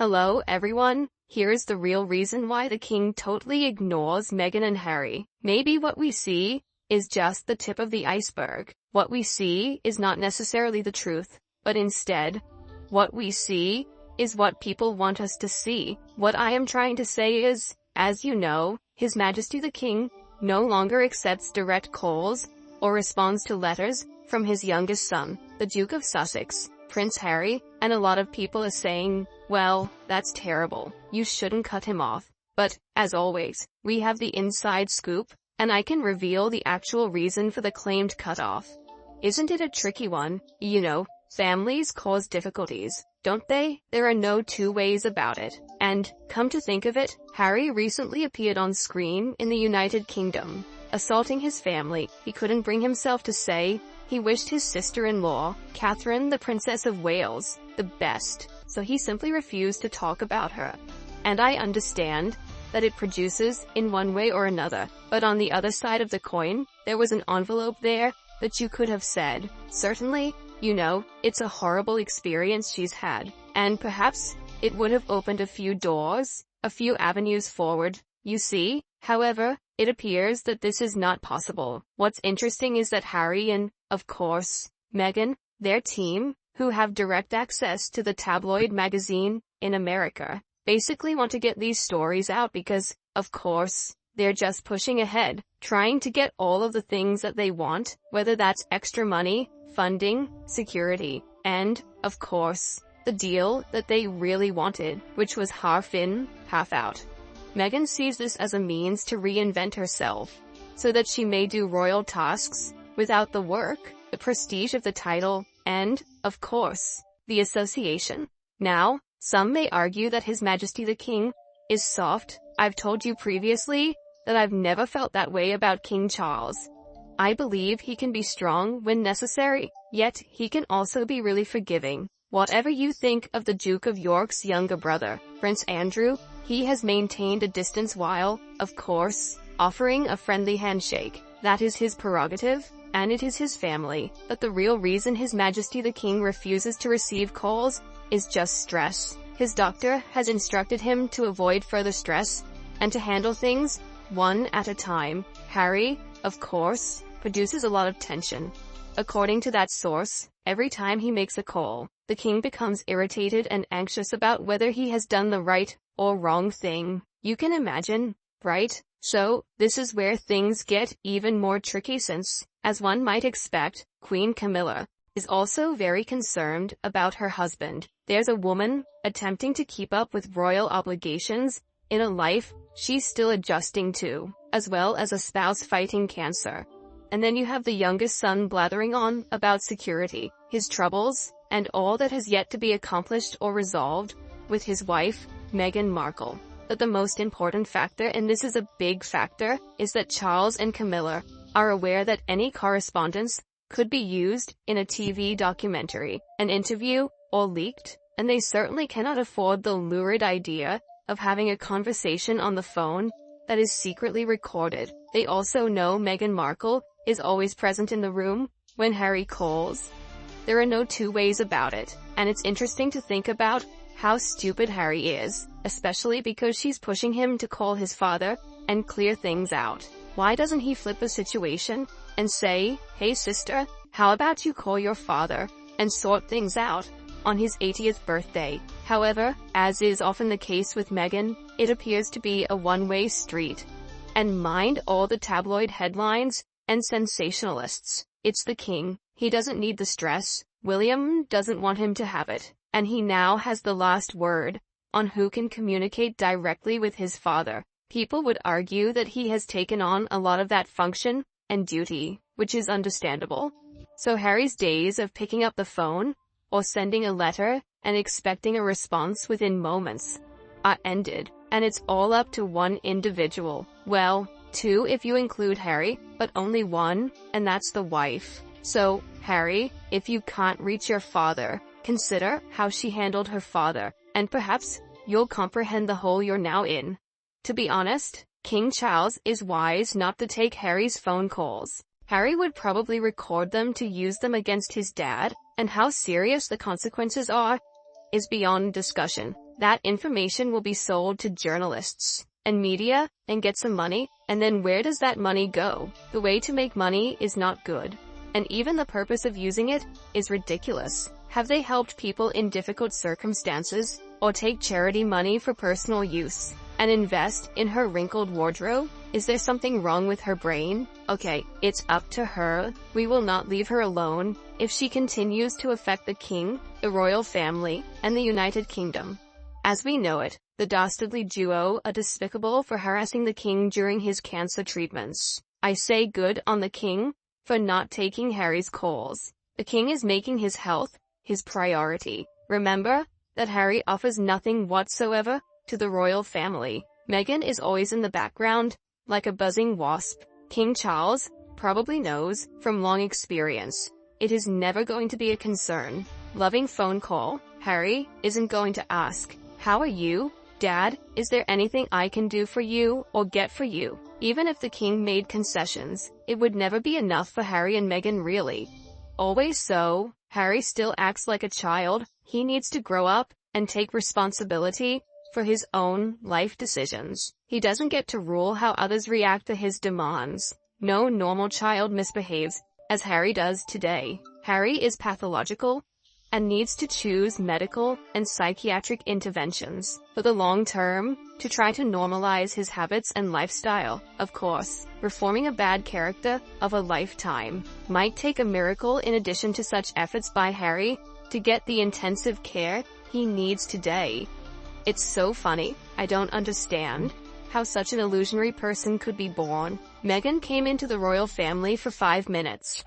Hello everyone, here's the real reason why the king totally ignores Meghan and Harry. Maybe what we see is just the tip of the iceberg. What we see is not necessarily the truth, but instead, what we see is what people want us to see. What I am trying to say is, as you know, His Majesty the King no longer accepts direct calls or responds to letters from his youngest son, the Duke of Sussex, Prince Harry, and a lot of people are saying, well, that's terrible. You shouldn't cut him off. But, as always, we have the inside scoop, and I can reveal the actual reason for the claimed cutoff. Isn't it a tricky one? You know, families cause difficulties, don't they? There are no two ways about it. And, come to think of it, Harry recently appeared on screen in the United Kingdom, assaulting his family. He couldn't bring himself to say he wished his sister-in-law, Catherine, the Princess of Wales, the best, so he simply refused to talk about her. And I understand that it produces in one way or another, but on the other side of the coin, there was an envelope there that you could have said, certainly, you know, it's a horrible experience she's had, and perhaps it would have opened a few doors, a few avenues forward, you see. However, it appears that this is not possible. What's interesting is that Harry and, of course, Meghan, their team, who have direct access to the tabloid magazine in America, basically want to get these stories out because, of course, they're just pushing ahead, trying to get all of the things that they want, whether that's extra money, funding, security, and, of course, the deal that they really wanted, which was half in, half out. Meghan sees this as a means to reinvent herself, so that she may do royal tasks without the work, the prestige of the title, and, of course, the association. Now, some may argue that His Majesty the King is soft. I've told you previously that I've never felt that way about King Charles. I believe he can be strong when necessary, yet he can also be really forgiving. Whatever you think of the Duke of York's younger brother, Prince Andrew, he has maintained a distance while, of course, offering a friendly handshake. That is his prerogative, and it is his family. But the real reason His Majesty the King refuses to receive calls is just stress. His doctor has instructed him to avoid further stress, and to handle things one at a time. Harry, of course, produces a lot of tension. According to that source, every time he makes a call, the king becomes irritated and anxious about whether he has done the right or wrong thing. You can imagine, right? So, this is where things get even more tricky since, as one might expect, Queen Camilla is also very concerned about her husband. There's a woman attempting to keep up with royal obligations in a life she's still adjusting to, as well as a spouse fighting cancer. And then you have the youngest son blathering on about security, his troubles, and all that has yet to be accomplished or resolved with his wife, Meghan Markle. But the most important factor, and this is a big factor, is that Charles and Camilla are aware that any correspondence could be used in a TV documentary, an interview, or leaked, and they certainly cannot afford the lurid idea of having a conversation on the phone that is secretly recorded. They also know Meghan Markle is always present in the room when Harry calls. There are no two ways about it, and it's interesting to think about how stupid Harry is, especially because she's pushing him to call his father and clear things out. Why doesn't he flip the situation and say, hey sister, how about you call your father and sort things out on his 80th birthday? However, as is often the case with Meghan, it appears to be a one-way street. And mind all the tabloid headlines and sensationalists. It's the king. He doesn't need the stress. William doesn't want him to have it. And he now has the last word on who can communicate directly with his father. People would argue that he has taken on a lot of that function and duty, which is understandable. So Harry's days of picking up the phone or sending a letter and expecting a response within moments are ended, and it's all up to one individual. Well, two if you include Harry, but only one, and that's the wife. So, Harry, if you can't reach your father, consider how she handled her father, and perhaps you'll comprehend the hole you're now in. To be honest, King Charles is wise not to take Harry's phone calls. Harry would probably record them to use them against his dad, and how serious the consequences are is beyond discussion. That information will be sold to journalists and media and get some money, and then where does that money go? The way to make money is not good. And even the purpose of using it is ridiculous. Have they helped people in difficult circumstances, or take charity money for personal use, and invest in her wrinkled wardrobe? Is there something wrong with her brain? Okay, it's up to her. We will not leave her alone if she continues to affect the king, the royal family, and the United Kingdom. As we know it, the dastardly duo are despicable for harassing the king during his cancer treatments. I say good on the king for not taking Harry's calls. The king is making his health his priority. Remember that Harry offers nothing whatsoever to the royal family. Meghan is always in the background, like a buzzing wasp. King Charles probably knows from long experience it is never going to be a concern. Loving phone call. Harry isn't going to ask, "How are you, Dad? Is there anything I can do for you or get for you?" Even if the king made concessions, it would never be enough for Harry and Meghan, really. Always so, Harry still acts like a child. He needs to grow up and take responsibility for his own life decisions. He doesn't get to rule how others react to his demands. No normal child misbehaves as Harry does today. Harry is pathological and needs to choose medical and psychiatric interventions for the long term to try to normalize his habits and lifestyle. Of course, reforming a bad character of a lifetime might take a miracle in addition to such efforts by Harry to get the intensive care he needs today. It's so funny. I don't understand how such an illusionary person could be born. Meghan came into the royal family for 5 minutes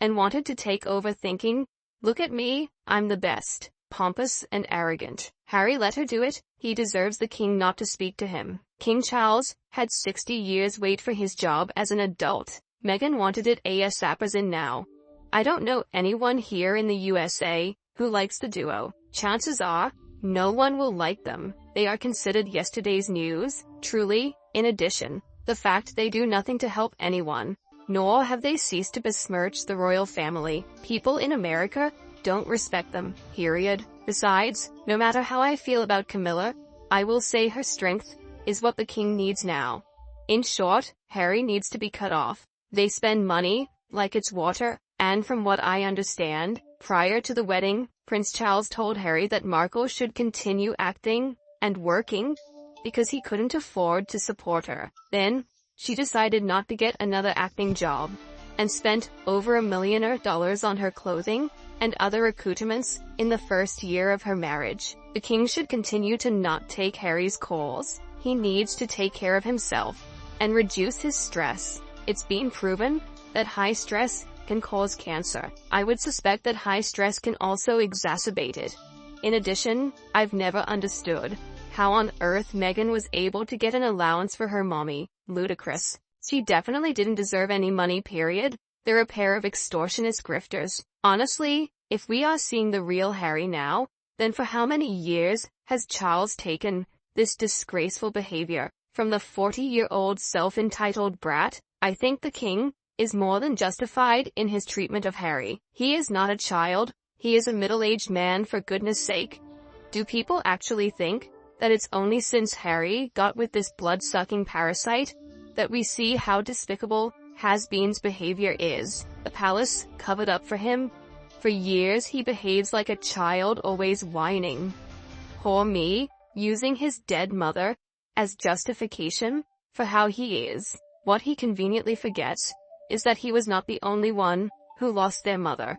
and wanted to take over, thinking, "Look at me, I'm the best." Pompous and arrogant. Harry let her do it. He deserves the king not to speak to him. King Charles had 60 years wait for his job as an adult. Meghan wanted it ASAP, as in now. I don't know anyone here in the USA who likes the duo. Chances are, no one will like them. They are considered yesterday's news, truly. In addition, the fact they do nothing to help anyone, nor have they ceased to besmirch the royal family. People in America don't respect them, period. Besides, no matter how I feel about Camilla, I will say her strength is what the king needs now. In short, Harry needs to be cut off. They spend money like it's water, and from what I understand, prior to the wedding, Prince Charles told Harry that Markle should continue acting and working because he couldn't afford to support her. Then, she decided not to get another acting job and spent over $1 million on her clothing and other accoutrements in the first year of her marriage. The king should continue to not take Harry's calls. He needs to take care of himself and reduce his stress. It's been proven that high stress can cause cancer. I would suspect that high stress can also exacerbate it. In addition, I've never understood how on earth Meghan was able to get an allowance for her mommy. Ludicrous. She definitely didn't deserve any money, period. They're a pair of extortionist grifters. Honestly, if we are seeing the real Harry now, then for how many years has Charles taken this disgraceful behavior from the 40-year-old self-entitled brat? I think the king is more than justified in his treatment of Harry. He is not a child. He is a middle-aged man, for goodness sake. Do people actually think that it's only since Harry got with this blood-sucking parasite that we see how despicable has-been's behavior is? The palace covered up for him. For years he behaves like a child, always whining. Poor me, using his dead mother as justification for how he is. What he conveniently forgets is that he was not the only one who lost their mother.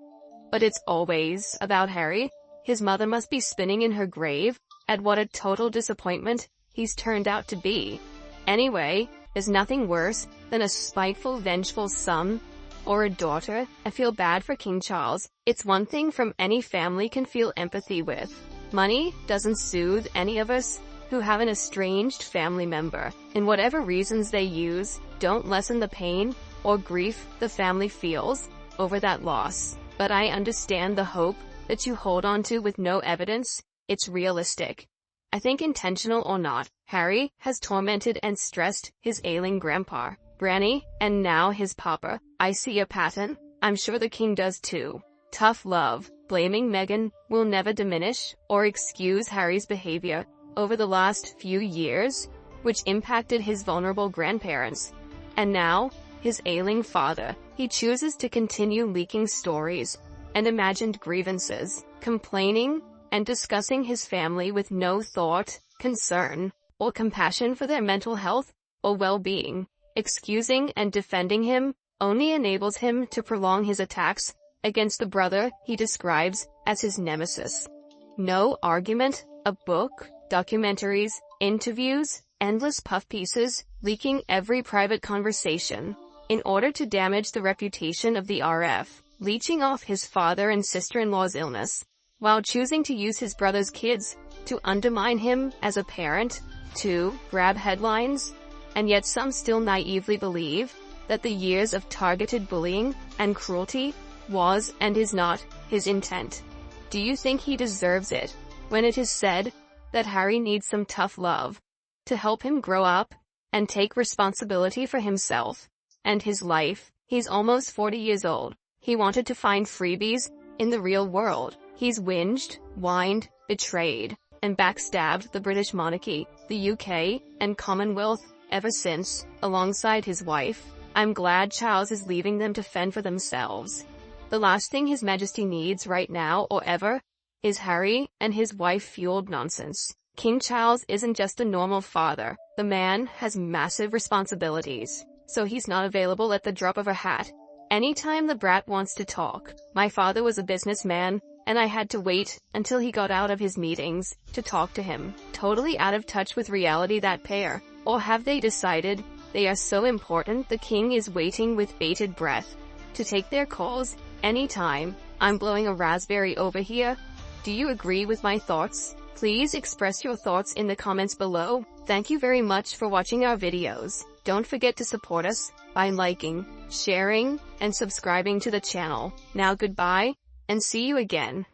But it's always about Harry. His mother must be spinning in her grave at what a total disappointment he's turned out to be. Anyway, there's nothing worse than a spiteful, vengeful son or a daughter. I feel bad for King Charles. It's one thing from any family can feel empathy with. Money doesn't soothe any of us who have an estranged family member, and whatever reasons they use don't lessen the pain or grief the family feels over that loss. But I understand the hope that you hold on to with no evidence. It's realistic. I think, intentional or not, Harry has tormented and stressed his ailing grandpa, granny, and now his papa. I see a pattern. I'm sure the king does too. Tough love. Blaming Meghan will never diminish or excuse Harry's behavior over the last few years, which impacted his vulnerable grandparents. And now, his ailing father. He chooses to continue leaking stories and imagined grievances, complaining and discussing his family with no thought, concern, or compassion for their mental health or well-being. Excusing and defending him only enables him to prolong his attacks against the brother he describes as his nemesis. No argument, a book, documentaries, interviews, endless puff pieces, leaking every private conversation, in order to damage the reputation of the RF, leeching off his father and sister-in-law's illness, while choosing to use his brother's kids to undermine him as a parent, to grab headlines, and yet some still naively believe that the years of targeted bullying and cruelty was and is not his intent. Do you think he deserves it when it is said that Harry needs some tough love to help him grow up and take responsibility for himself and his life? He's almost 40 years old. He wanted to find freebies in the real world. He's whinged, whined, betrayed, and backstabbed the British monarchy, the UK, and Commonwealth ever since, alongside his wife. I'm glad Charles is leaving them to fend for themselves. The last thing His Majesty needs right now or ever is Harry and his wife-fueled nonsense. King Charles isn't just a normal father. The man has massive responsibilities, so he's not available at the drop of a hat. Anytime the brat wants to talk. My father was a businessman, and I had to wait until he got out of his meetings to talk to him. Totally out of touch with reality, that pair. Or have they decided they are so important the king is waiting with bated breath to take their calls anytime? I'm blowing a raspberry over here. Do you agree with my thoughts? Please express your thoughts in the comments below. Thank you very much for watching our videos. Don't forget to support us by liking, sharing, and subscribing to the channel. Now goodbye, and see you again.